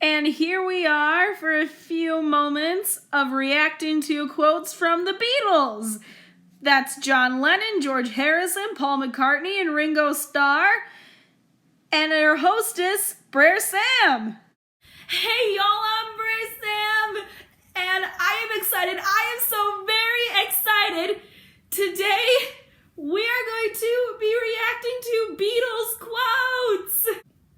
And here we are for a few moments of reacting to quotes from the Beatles. That's John Lennon, George Harrison, Paul McCartney, and Ringo Starr. And our hostess, Brer Sam. Hey y'all, I'm Brer Sam, and I am excited. I am so very excited. Today, we are going to be reacting to Beatles quotes.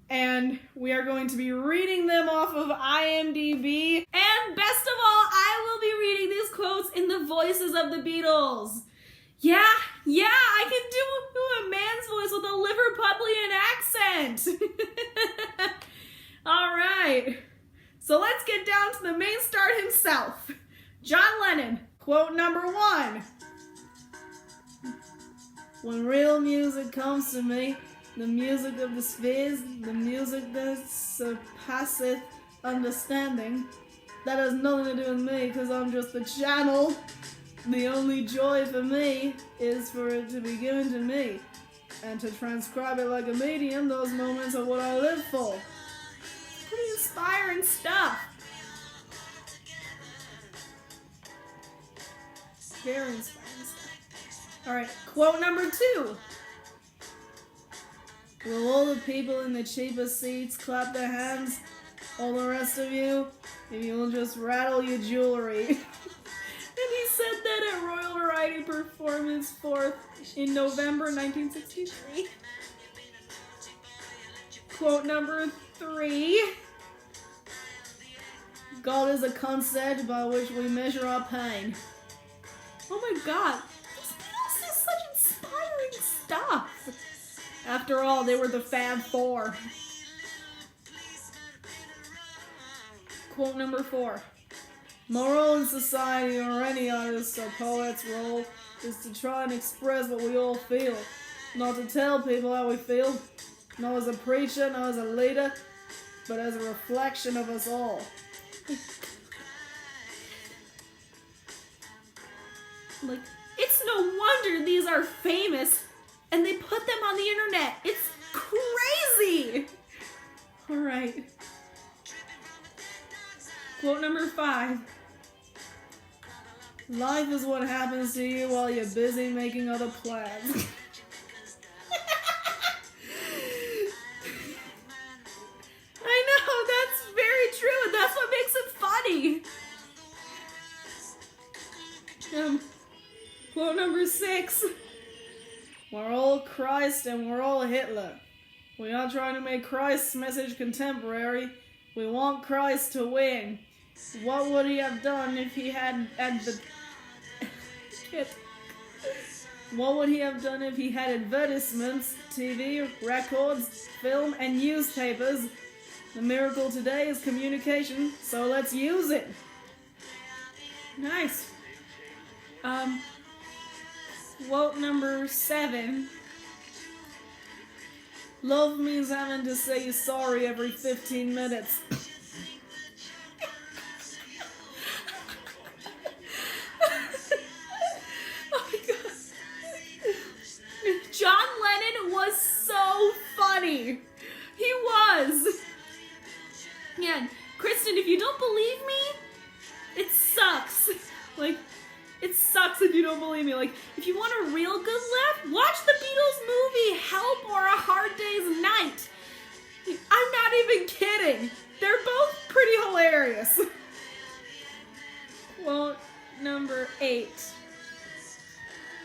And we are going to be reading them off of IMDb. And best of all, I will be reading these quotes in the voices of the Beatles. Yeah, I can do a man's voice with a Liverpudlian accent. All right, so let's get down to the main star himself, John Lennon. Quote number 1. When real music comes to me, the music of the spheres, the music that surpasseth understanding, that has nothing to do with me, because I'm just the channel. The only joy for me is for it to be given to me, and to transcribe it like a medium. Those moments are what I live for. Pretty inspiring stuff. Very inspiring stuff. Alright, quote number 2. Will all the people in the cheaper seats clap their hands? All the rest of you, if you'll just rattle your jewelry. And he said that at Royal Variety Performance 4th in November 1963. Quote number 3. God is a concept by which we measure our pain. Oh my god, these Beatles is such inspiring stuff. After all, they were the Fab Four. Quote number 4. My role in society, or any artist or poet's role, is to try and express what we all feel. Not to tell people how we feel, not as a preacher, not as a leader, but as a reflection of us all. Like, it's no wonder these are famous and they put them on the internet. It's crazy. All right. Quote number 5. Life is what happens to you while you're busy making other plans. I know, that's very true, and that's what makes it funny. Quote number 6. We're all Christ and we're all Hitler. We are trying to make Christ's message contemporary. We want Christ to win. What would he have done if he had What would he have done if he had advertisements, TV, records, film, and newspapers? The miracle today is communication, so let's use it. Nice. Quote number 7. Love means having to say sorry every 15 minutes. Oh my god. John Lennon was so funny. He was. Yeah, Kristen, if you don't believe me, it sucks. Like, it sucks if you don't believe me. Like, if you want a real good laugh, watch the Beatles movie Help or A Hard Day's Night. I'm not even kidding. They're both pretty hilarious. Quote number 8.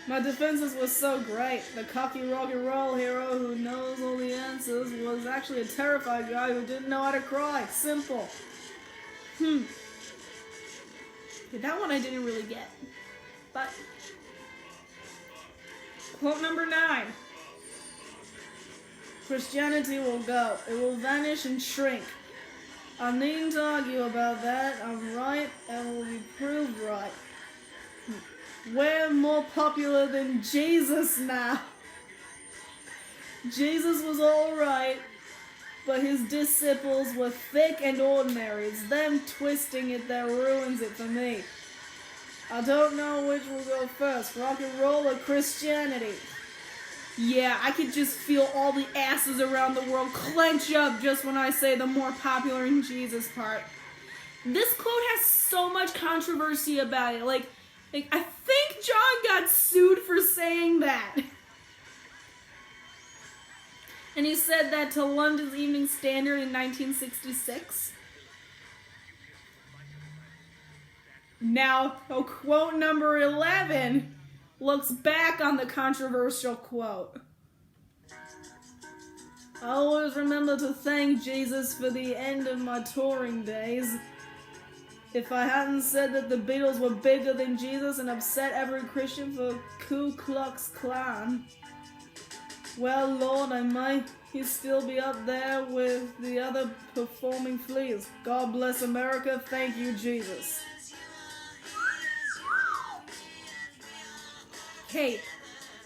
My defenses were so great. The cocky rock and roll hero who knows all the answers was actually a terrified guy who didn't know how to cry. Simple. That one I didn't really get. But quote number 9. Christianity will go. It will vanish and shrink. I needn't argue about that. I'm right and will be proved right. We're more popular than Jesus now. Jesus was alright, but his disciples were thick and ordinary. It's them twisting it that ruins it for me. I don't know which will go first, rock and roll or Christianity. Yeah, I could just feel all the asses around the world clench up just when I say the more popular in Jesus part. This quote has so much controversy about it. Like I think John got sued for saying that. And he said that to London's Evening Standard in 1966. Now, quote number 11 looks back on the controversial quote. I always remember to thank Jesus for the end of my touring days. If I hadn't said that the Beatles were bigger than Jesus and upset every Christian for Ku Klux Klan, well, Lord, I might still be up there with the other performing fleas. God bless America. Thank you, Jesus. Hey,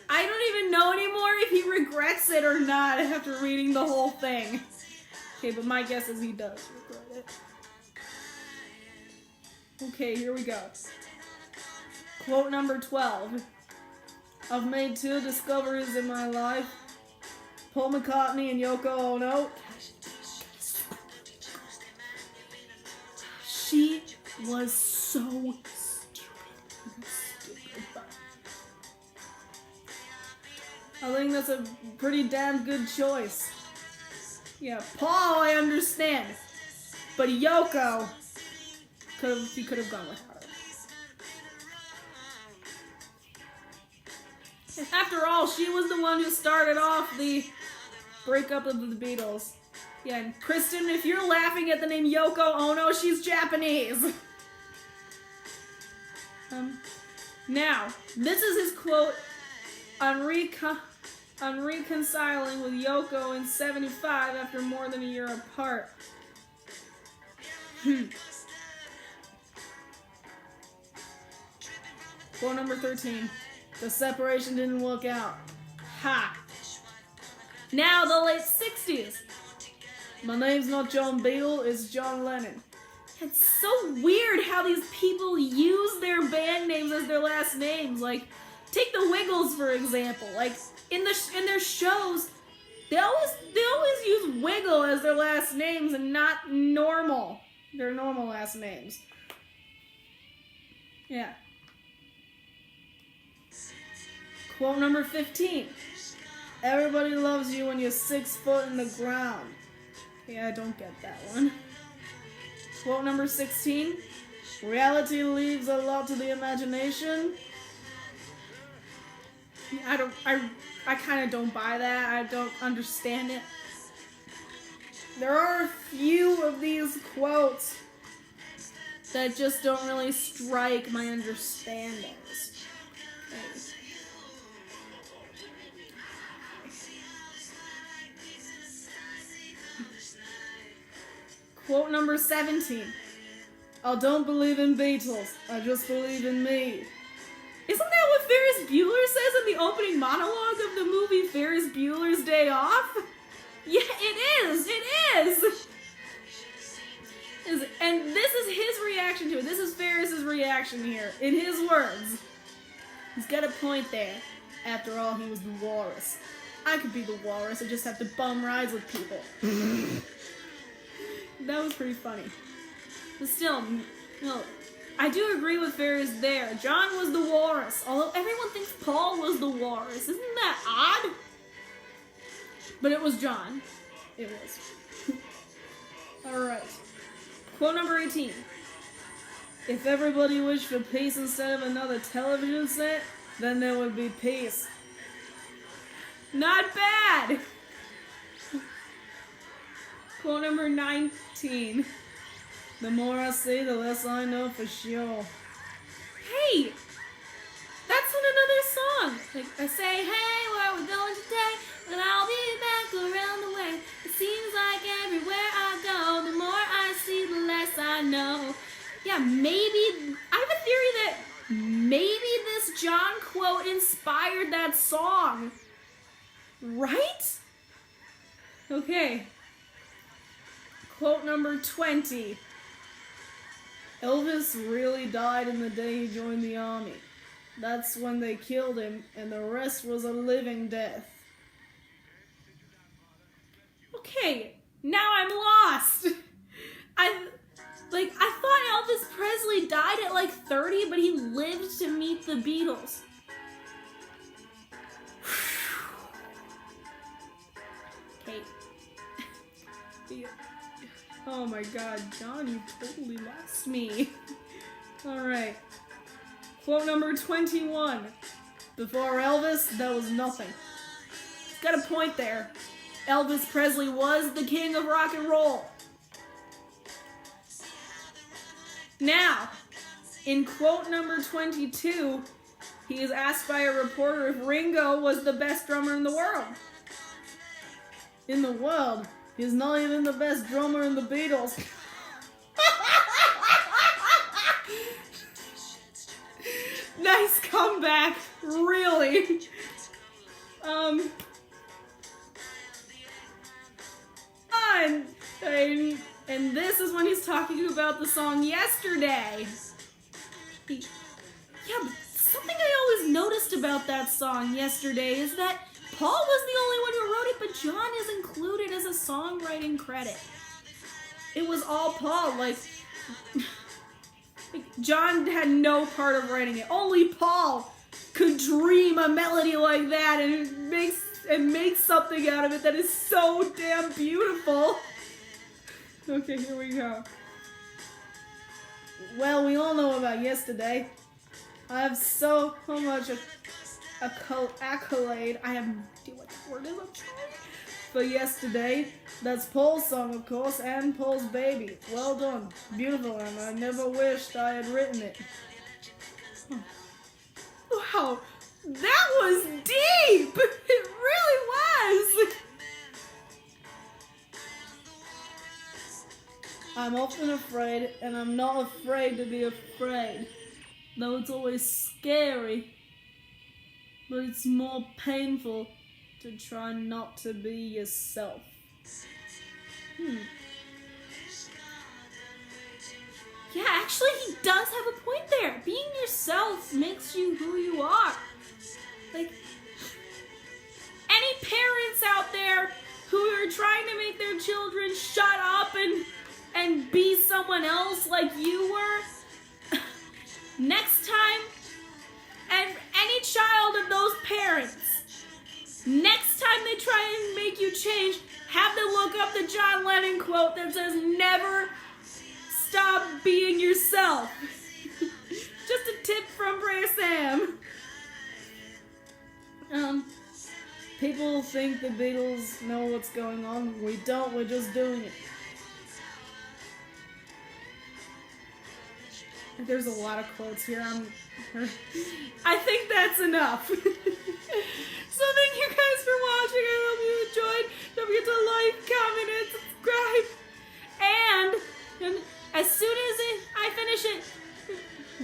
I don't even know anymore if he regrets it or not after reading the whole thing. Okay, but my guess is he does regret it. Okay, here we go. Quote number 12. I've made 2 discoveries in my life. Paul McCartney and Yoko Ono. She was so I think that's a pretty damn good choice. Yeah, Paul, I understand. But Yoko, he could have gone with her. After all, she was the one who started off the breakup of the Beatles. Yeah, and Kristen, if you're laughing at the name Yoko Ono, she's Japanese. Now, this is his quote on reconciling with Yoko in 75 after more than a year apart. Quote number 13. The separation didn't work out. Ha! Now the late 60s. My name's not John Beatle, it's John Lennon. It's so weird how these people use their band names as their last names. Like, take the Wiggles for example. Like in their shows, they always use Wiggle as their last names and not their normal last names. Yeah. Quote number 15. Everybody loves you when you're 6 foot in the ground. Yeah, I don't get that one. Quote number 16. Reality leaves a lot to the imagination. I kind of don't buy that. I don't understand it. There are a few of these quotes that just don't really strike my understandings. Okay. Quote number 17. I don't believe in Beatles. I just believe in me. Isn't that what Ferris Bueller says in the opening monologue of the movie Ferris Bueller's Day Off? Yeah, it is. It is. And this is his reaction to it. This is Ferris's reaction here. In his words. He's got a point there. After all, he was the walrus. I could be the walrus. I just have to bum rides with people. That was pretty funny. But still, I do agree with Ferris there. John was the walrus, although everyone thinks Paul was the walrus. Isn't that odd? But it was John. It was. Alright. Quote number 18. If everybody wished for peace instead of another television set, then there would be peace. Not bad! Quote number 19. The more I see, the less I know for sure. Hey! That's in another song. Like, I say, hey, where are we going today? And I'll be back around the way. It seems like everywhere I go, the more I see, the less I know. Yeah, maybe, I have a theory that maybe this John quote inspired that song. Right? Okay. Quote number 20. Elvis really died in the day he joined the army. That's when they killed him, and the rest was a living death. Okay, now I'm lost. I thought Elvis Presley died at like 30, but he lived to meet the Beatles. Okay. Oh my god, John, you totally lost me. Alright. Quote number 21. Before Elvis, there was nothing. It's got a point there. Elvis Presley was the king of rock and roll. Now, in quote number 22, he is asked by a reporter if Ringo was the best drummer in the world. In the world? He's not even the best drummer in the Beatles. Nice comeback, really. And this is when he's talking about the song Yesterday. Yeah, but something I always noticed about that song Yesterday is that Paul was the only one who wrote it, but John is included as a songwriting credit. It was all Paul, like John had no part of writing it. Only Paul could dream a melody like that and make something out of it that is so damn beautiful. Okay, here we go. Well, we all know about Yesterday. I have so much accolade. I have no idea what the word is. I'm trying. For Yesterday, that's Paul's song, of course, and Paul's baby. Well done. Beautiful, and I never wished I had written it. Wow, that was deep! It really was! I'm often afraid, and I'm not afraid to be afraid. Though it's always scary, but it's more painful to try not to be yourself. Yeah, actually he does have a point there. Being yourself makes you who you are. Like, any parents out there who are trying to make their children shut up and be someone else like you were, next time, and any child of those parents, next time they try and make you change, have them look up the John Lennon quote that says, "Never stop being yourself." Just a tip from Prayer Sam. People think the Beatles know what's going on. We don't, we're just doing it. There's a lot of quotes here. I think that's enough. So thank you guys for watching. I hope you enjoyed. Don't forget to like, comment, and subscribe. And as soon as I finish it,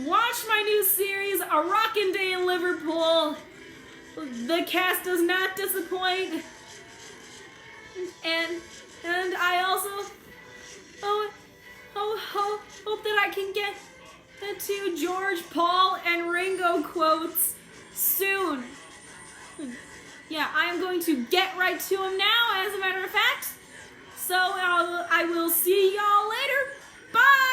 watch my new series, A Rockin' Day in Liverpool. The cast does not disappoint. And I also hope that I can get the two George, Paul, and Ringo quotes soon. Yeah, I am going to get right to them now, as a matter of fact. So I will see y'all later. Bye!